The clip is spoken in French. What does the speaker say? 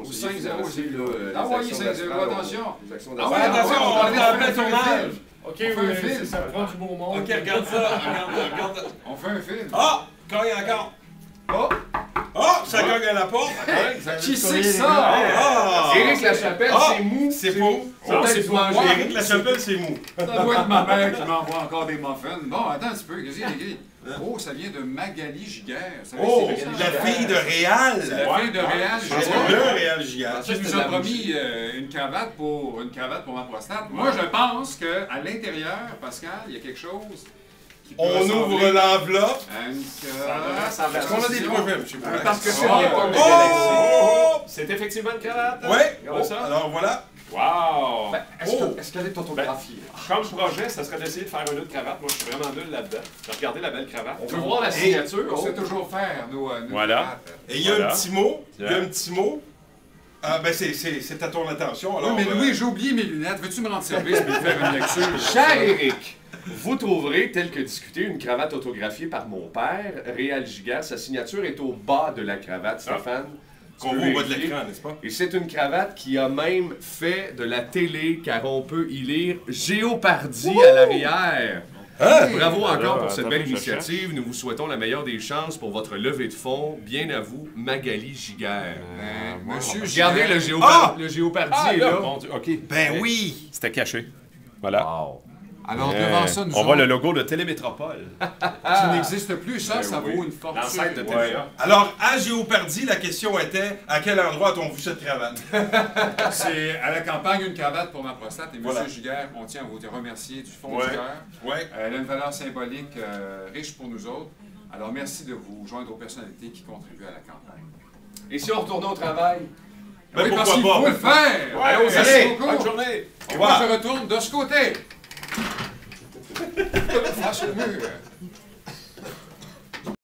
Ou 5-0, c'est là. Ah oui, 5-0, attention. Ah ouais, attention, on est en plein tournage. Ok, On fait un film. ça prend du beau monde. Ok, regarde ça, regarde ça. On fait un film. Ah! Cogne encore. Oh! Oh! Ça cogne à la porte. Qui c'est que ça? Ah! Éric Lachapelle, Ah! c'est mou. C'est mou. Ça, c'est pour moi. Éric Lachapelle, c'est mou. Ça doit être ma mère qui m'envoie encore des muffins. Bon, attends un petit peu. Qu'est-ce qu'il y a écrit? Oh, ça vient de Magali Giguère. Vous savez, Oh! c'est La fille de Réal. C'est la fille de Réal Giguère. Le Réal Giguère. Qui nous a promis une cravate pour ma prostate. Moi, je pense qu'à l'intérieur, Pascal, il y a quelque chose. On ouvre l'enveloppe. Est-ce qu'on a des projets, M. Poulet? Parce que c'est Oh! l'époque de Oh! Galaxy. C'est effectivement une cravate. Ouais. Regarde ça. Alors voilà. Wow! Est-ce qu'elle est autographiée? Comme projet, ça serait d'essayer de faire une autre cravate. Moi, je suis vraiment nul là-dedans. Regardez la belle cravate. On peut voir la signature. On sait toujours faire, nos Voilà. cravates. Et il y a Voilà. un petit mot. Il y a un petit mot. Ah, ben c'est à ton attention. Alors, Oui, mais Louis, j'ai oublié mes lunettes. Veux-tu me rendre service et me faire une lecture? Cher Éric, vous trouverez, tel que discuté, une cravate autographiée par mon père, Réal Giguère. Sa signature est au bas de la cravate, Stéphane. Tu qu'on peux voit au bas de vérifier. l'écran, n'est-ce pas? Et c'est une cravate qui a même fait de la télé, car on peut y lire Géopardy à l'arrière. Hein? Bravo encore pour attends, cette belle je initiative. Nous vous souhaitons la meilleure des chances pour votre levée de fonds. Bien à vous, Magali Giguère. Monsieur Regardez Giguère. le Géopardy est là. Mon Dieu, ok. Ben oui! C'était caché. Voilà. Alors, devant ça, nous On voit autres, le logo de Télémétropole. qui n'existe plus, ça, ça vaut une fortune. L'ancêtre de Ouais. TVA. Alors, à Géopardy, la question était à quel endroit a-t-on vu cette cravate? C'est à la campagne une cravate pour ma prostate. Et M. Voilà. Giguère, on tient à vous remercier du fond Ouais. du cœur. Ouais. Elle a une valeur symbolique riche pour nous autres. Alors, merci de vous joindre aux personnalités qui contribuent à la campagne. Et si on retournait au travail? Ben Oui, parce pourquoi qu'il pas? faut le faire! Allez, Merci allez, beaucoup! bonne journée! Et moi, je retourne de ce côté! Face au mur!